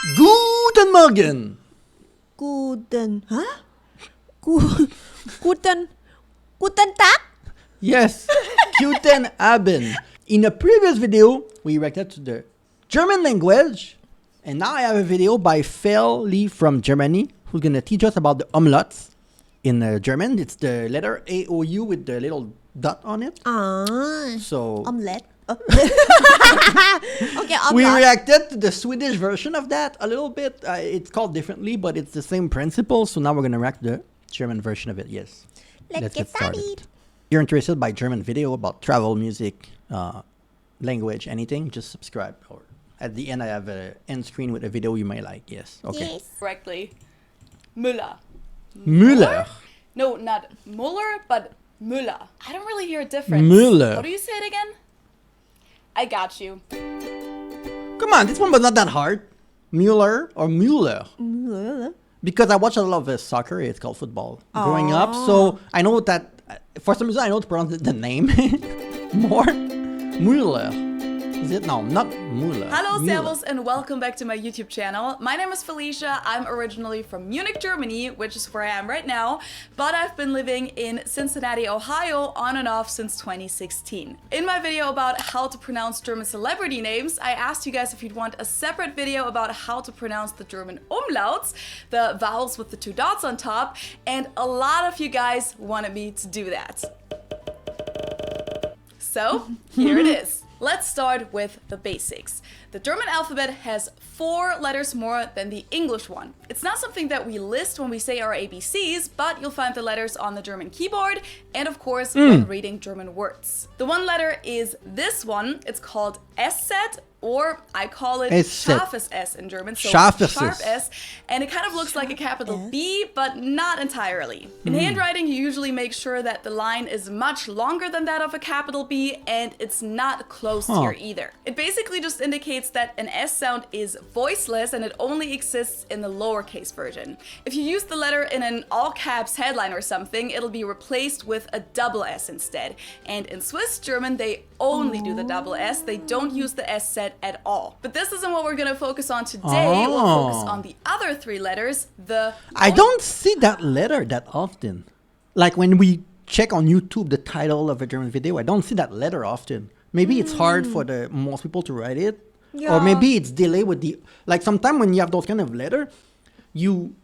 Guten Morgen. Huh? Guten Tag? Yes, Guten Abend. In a previous video, we reacted to the German language, and now I have a video by Phil Lee from Germany, who's gonna teach us about the umlauts in German. It's the letter AOU with the little dot on it. So Omelette. Okay, we omelette. reacted to the Swedish version of that a little bit. It's called differently, but it's the same principle. So now we're gonna react to the German version of it. Yes. Let's get started. You're interested by German video about travel, music, language, anything, just subscribe. Or at the end, I have an end screen with a video you may like. Yes. Okay. Yes. Correctly. Müller. Müller. No, not Muller, but Müller. I don't really hear a difference. Müller. How do you say it again? I got you. Come on, this one was not that hard. Müller or Müller. Because I watch a lot of soccer. It's called football growing up. So I know that, for some reason, I know to pronounce the name more. Müller. Is it? No, not Müller. Hello, Müller. servus, and welcome back to my YouTube channel. My name is Felicia. I'm originally from Munich, Germany, which is where I am right now, but I've been living in Cincinnati, Ohio on and off since 2016. In my video about how to pronounce German celebrity names, I asked you guys if you'd want a separate video about how to pronounce the German umlauts, the vowels with the two dots on top, and a lot of you guys wanted me to do that. So, here it is. Let's start with the basics. The German alphabet has 4 letters more than the English one. It's not something that we list when we say our ABCs, but you'll find the letters on the German keyboard and of course when reading German words. The one letter is this one. It's called SZ, or I call it SZ. scharfes S in German, so Scharfes sharp S. S, and it kind of looks like a capital B, but not entirely. In handwriting, you usually make sure that the line is much longer than that of a capital B, and it's not closed here either. It basically just indicates that an S sound is voiceless and it only exists in the lowercase version. If you use the letter in an all caps headline or something, it'll be replaced with a double S instead. And in Swiss German, they only do the double S. They don't use the S set at all. But this isn't what we're gonna focus on today. We'll focus on the other 3 letters, the I don't see that letter that often. Like when we check on YouTube the title of a German video, I don't see that letter often. Maybe it's hard for the most people to write it. Yeah. Or maybe it's delayed with the, like sometimes when you have those kind of letter, you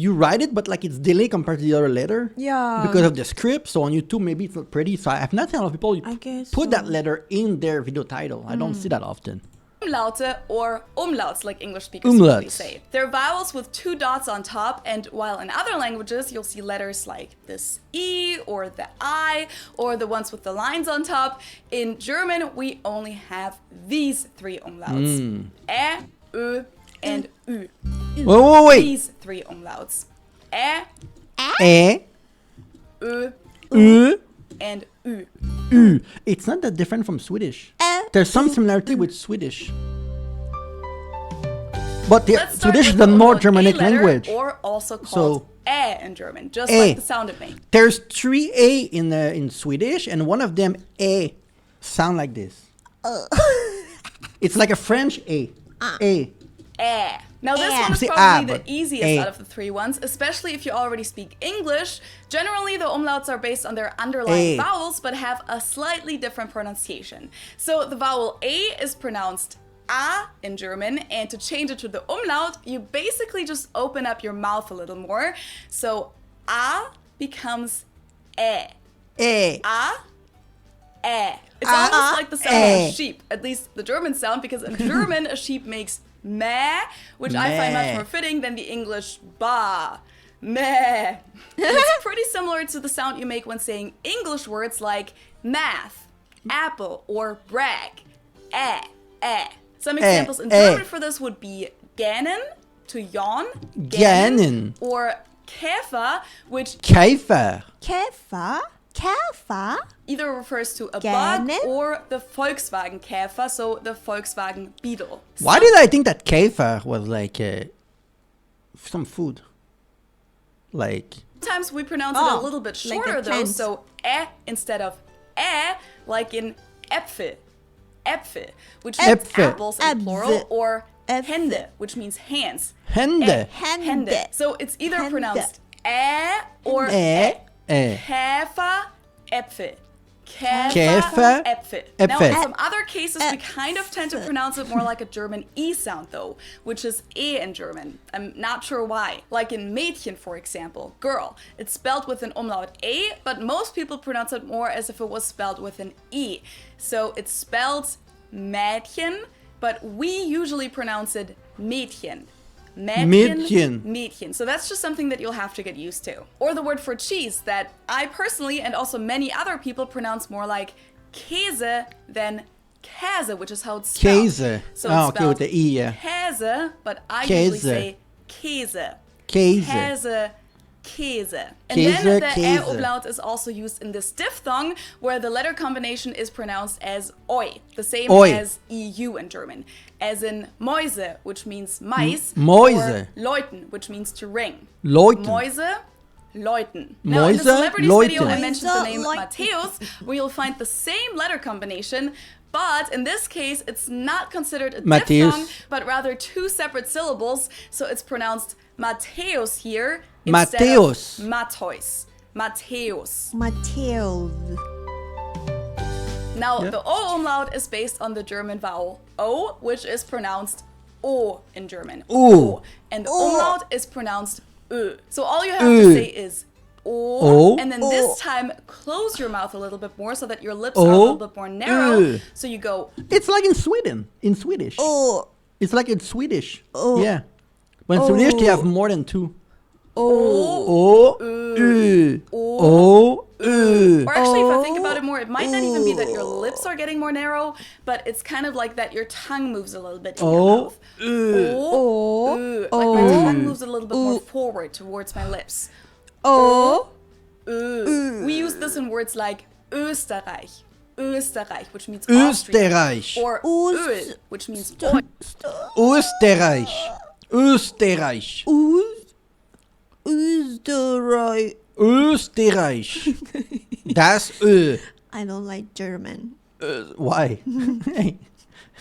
write it, but like it's delayed compared to the other letter. Yeah. Because of the script. So on YouTube, maybe it's not pretty. So I've not seen a lot of people I guess put so. that letter in their video title. I don't see that often. Umlaute or umlauts, like English speakers usually Umlauts. say. They're vowels with 2 dots on top, and while in other languages you'll see letters like this E or the I or the ones with the lines on top, in German we only have these 3 umlauts. Ö, and Ü. Wait. These 3 umlauts. E, Ö, U, and Ü. U. It's not that different from Swedish. There's some similarity with Swedish. But the Let's start Swedish is with the more A Germanic letter, language. or also called So- in German, just A. like the sound it made. There's 3 A in Swedish, and one of them A sound like this. It's like a French A. A. Now this one is See, probably the but easiest A. out of the 3 ones, especially if you already speak English. Generally, the umlauts are based on their underlying A. vowels, but have a slightly different pronunciation. So the vowel A is pronounced A in German, and to change it to the umlaut, you basically just open up your mouth a little more. So A becomes E. A. It's almost like the sound of a sheep, at least the German sound, because in German a sheep makes meh, which I find much Meh. more fitting than the English ba. Meh. It's pretty similar to the sound you make when saying English words like math, apple, or brag. Some examples in German for this would be gähnen, to yawn, Gähnen. or Käfer, which Käfer. Käfer? either refers to a Gähnen? bug or the Volkswagen Käfer, so the Volkswagen Beetle. Why did I think that Käfer was like some food? Like, Sometimes we pronounce it a little bit like shorter a though, plant. so instead of like in Äpfel, which means Äpfel. apples in plural, Äpfel. or Hände, which means hands. Hände. Hände. So it's either Hände. pronounced or Käfer, Äpfel. Käfer, Äpfel. Äpfel. Now, in some other cases, we kind of tend to pronounce it more like a German E sound, though, which is in German. I'm not sure why. Like in Mädchen, for example, girl. It's spelled with an umlaut A, but most people pronounce it more as if it was spelled with an E. So it's spelled Mädchen, but we usually pronounce it Mädchen. Mädchen. Mädchen. So that's just something that you'll have to get used to. Or the word for cheese that I personally and also many other people pronounce more like Käse than Käse, which is how it's spelled. Käse. So Oh, it's okay, with spelled the E, yeah. Käse, but I Käse. usually say Käse. Käse. Käse. Käse. And Käse, then the Käse. umlaut is also used in this diphthong, where the letter combination is pronounced as oi, the same Oi. as EU in German, as in Mäuse, which means mice, Mäuse. or läuten, which means to ring. Läuten. Mäuse, läuten. Now, in the Mäuse, celebrities video, I läuten. mentioned the name Mäuse, Matthäus, where you'll find the same letter combination, but in this case, it's not considered a Matthäus. diphthong, but rather two separate syllables, so it's pronounced Matthäus here instead Matthäus. of Matthäus. Matthäus. Matthäus. Now, Yeah. the O umlaut is based on the German vowel O, which is pronounced O in German. O. And the O. umlaut is pronounced Ö. So all you have Ö. to say is O, O. and then O. this time close your mouth a little bit more so that your lips O. are a little bit more narrow. Ö. So you go It's like in Sweden, in Swedish. Oh. It's like in Swedish. Oh. Yeah. But in Swedish, they have more than two. O. O, Ö. O, Ö. Or actually, if I think about it more, it might not even be that your lips are getting more narrow, but it's kind of like that your tongue moves a little bit in your O, mouth. Ö. O, O. like my tongue moves a little bit more forward towards my lips. Oh. We use this in words like Österreich, Österreich, which means Austria, Österreich. or Öst- Öl, which means oil. Österreich. Österreich. Österreich. Österreich. Das Ö. I don't like German. Why? Hey,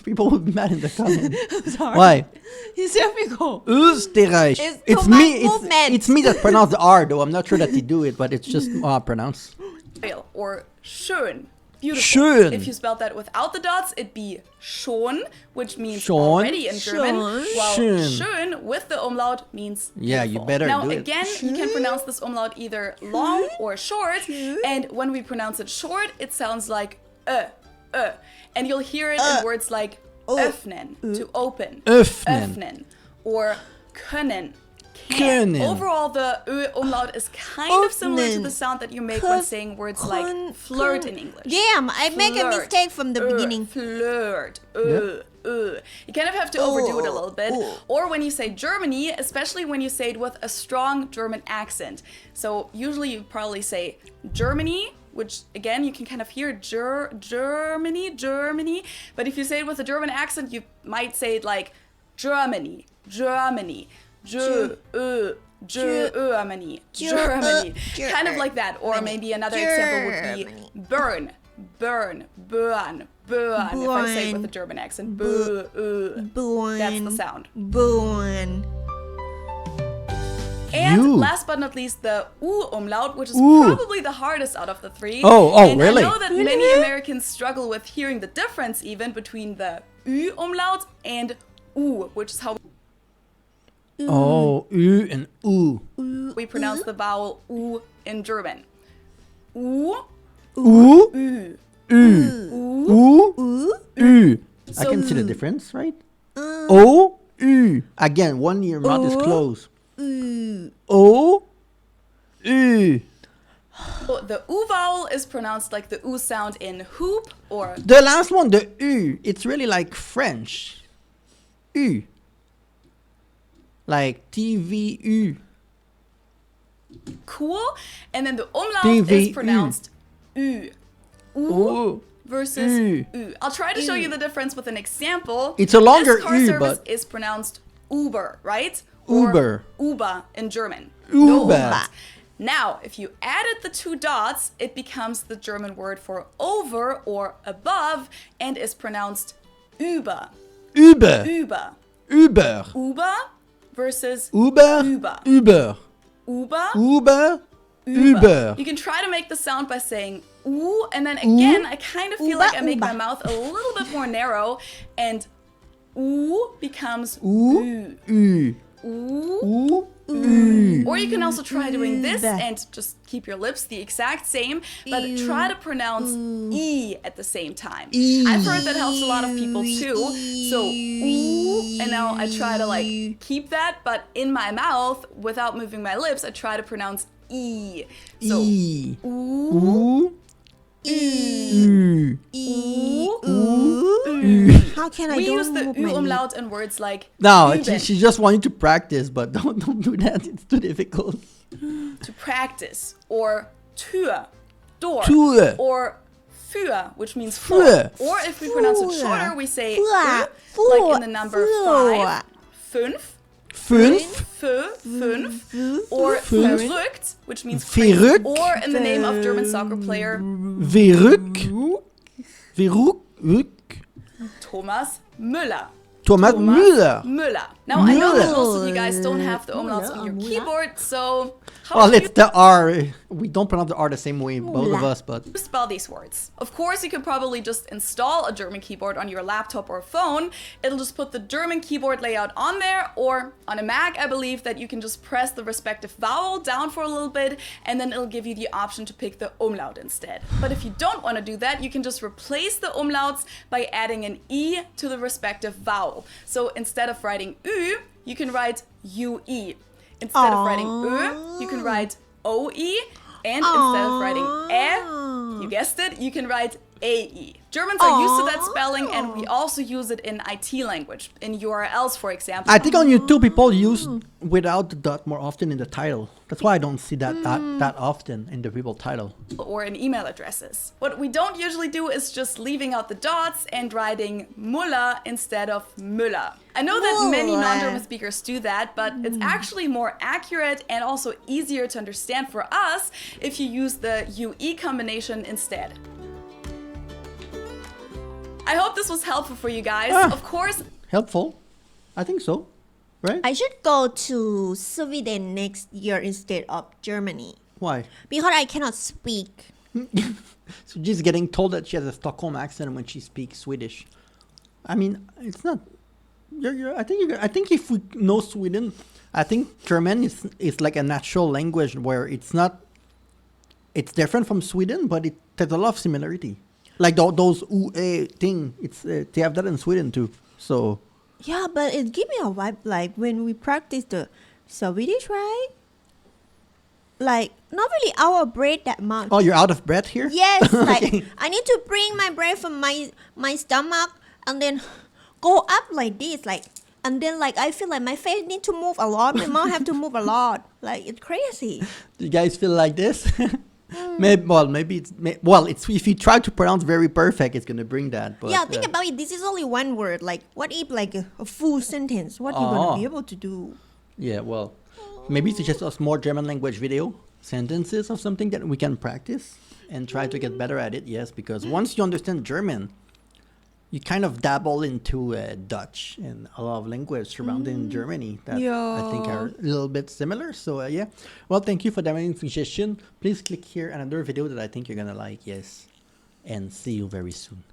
people will be mad in the comments. Sorry. Why? He's difficult. Österreich. It's too much me. movement. It's me that pronounce the R though. I'm not sure that they do it, but it's just pronounced. Or schön, beautiful. Schön. If you spelled that without the dots, it'd be schon, which means Schon. already in German, Schon. while Schön. schön with the umlaut means Yeah, you beautiful. better now, do it. again, you can pronounce this umlaut either long or short, and when we pronounce it short, it sounds like and you'll hear it in words like öffnen, to open, Öffnen. or können. Können. Overall, the Ö umlaut is kind of similar to Öffnen. the sound that you make when saying words like flirt in English. Damn, I make a Flirt. mistake from the beginning. Flirt. You kind of have to overdo it a little bit. Or when you say Germany, especially when you say it with a strong German accent. So usually you probably say Germany, which again you can kind of hear Germany. But if you say it with a German accent, you might say it like Germany. Germany. Germany. Kind of like that. Or maybe another example would be burn. If I say it with a German accent. Born. That's the sound. Born. And You. last but not least, the U umlaut, which is Ooh. probably the hardest out of the three. Oh, and really? I know that many Americans struggle with hearing the difference even between the U umlaut and U, which is how Oh, Ü and U. we pronounce the vowel U in German. U, U, U. U, Ü. I can see the difference, right? O, Ü. Again, one your mouth is closed. O, Ü. So the U vowel is pronounced like the U sound in hoop or The last one, the Ü, it's really like French. Ü. Like TVU. cool. And then the umlaut TVU. is pronounced U. Oh. Versus U. U. I'll try to show you the difference with an example. It's a longer this car U, service but- is pronounced Uber, right? Uber. Or Uber in German. Uber. dot. Now, if you added the two dots, it becomes the German word for over or above and is pronounced Über. Uber. Über. Uber. Uber versus Uber. Uber. Uber. Uber. Uber. Uber. You can try to make the sound by saying ooh, and then again, I kind of feel like I make my mouth a little bit more narrow, and ooh becomes Ooh. ooh. Ooh. Ooh. Ooh. Or you can also try doing this and just keep your lips the exact same, but try to pronounce E at the same time. E. I've heard that helps a lot of people too. So, ooh, and now I try to like keep that, but in my mouth, without moving my lips, I try to pronounce E. So, E. ooh, Ooh. E. Ooh. Ooh. How can I we don't use the move U my umlaut in words like No, üben, she just wants you to practice, but don't do that. It's too difficult. to practice, or Tür, door, Tür. or für, which means for. Für. Or if we pronounce it Für. shorter, we say Für. like in the number Für. 5, Fünf. fünf, or Fünf. verrückt, which means crazy, Verrückt. or in the name of German soccer player Verrückt. Verrückt. Thomas Müller. Thomas Müller. Müller. Now I know that Müller. most of you guys don't have the umlauts on your Müller. keyboard, so how Well, do it's the R. We don't pronounce the R the same way, both of Müller. us, but you spell these words? Of course, you could probably just install a German keyboard on your laptop or phone. It'll just put the German keyboard layout on there, or on a Mac, I believe that you can just press the respective vowel down for a little bit, and then it'll give you the option to pick the umlaut instead. But if you don't want to do that, you can just replace the umlauts by adding an E to the respective vowel. So instead of writing Ü, you can write UE. Instead of writing Ö, you can write OE. And instead of writing you guessed it, you can write AE. Germans are used to that spelling, and we also use it in IT language, in URLs, for example. I think on YouTube people use without the dot more often in the title. That's why I don't see that often in the people title. Or in email addresses. What we don't usually do is just leaving out the dots and writing Müller instead of Müller. I know that many Müller. non-German speakers do that, but it's actually more accurate and also easier to understand for us if you use the UE combination instead. I hope this was helpful for you guys. Of course, Helpful? I think so. Right? I should go to Sweden next year instead of Germany Why? because I cannot speak. So she's getting told that she has a Stockholm accent when she speaks Swedish. I mean, it's not. I think if we know Sweden, I think German is like a natural language where it's not. It's different from Sweden, but it has a lot of similarity. Like those ue thing, it's they have that in Sweden too. So Yeah, but it gives me a vibe like when we practice the Swedish, right? Like not really out of breath that much. oh, you're out of breath here. Yes, like Okay. I need to bring my breath from my stomach and then go up like this, like, and then like I feel like my face need to move a lot. My mouth have to move a lot. Like it's crazy. Do you guys feel like this? Maybe it's if you try to pronounce very perfect, it's gonna bring that. But Yeah, think about it. This is only one word. Like, what if like a full sentence? What you gonna be able to do? Yeah, well, maybe suggest us more German language video sentences or something that we can practice and try to get better at it. Yes, because once you understand German, you kind of dabble into Dutch and a lot of language surrounding Germany that I think are a little bit similar. So yeah, well, thank you for that suggestion. Please click here another video that I think you're gonna like. Yes, and see you very soon.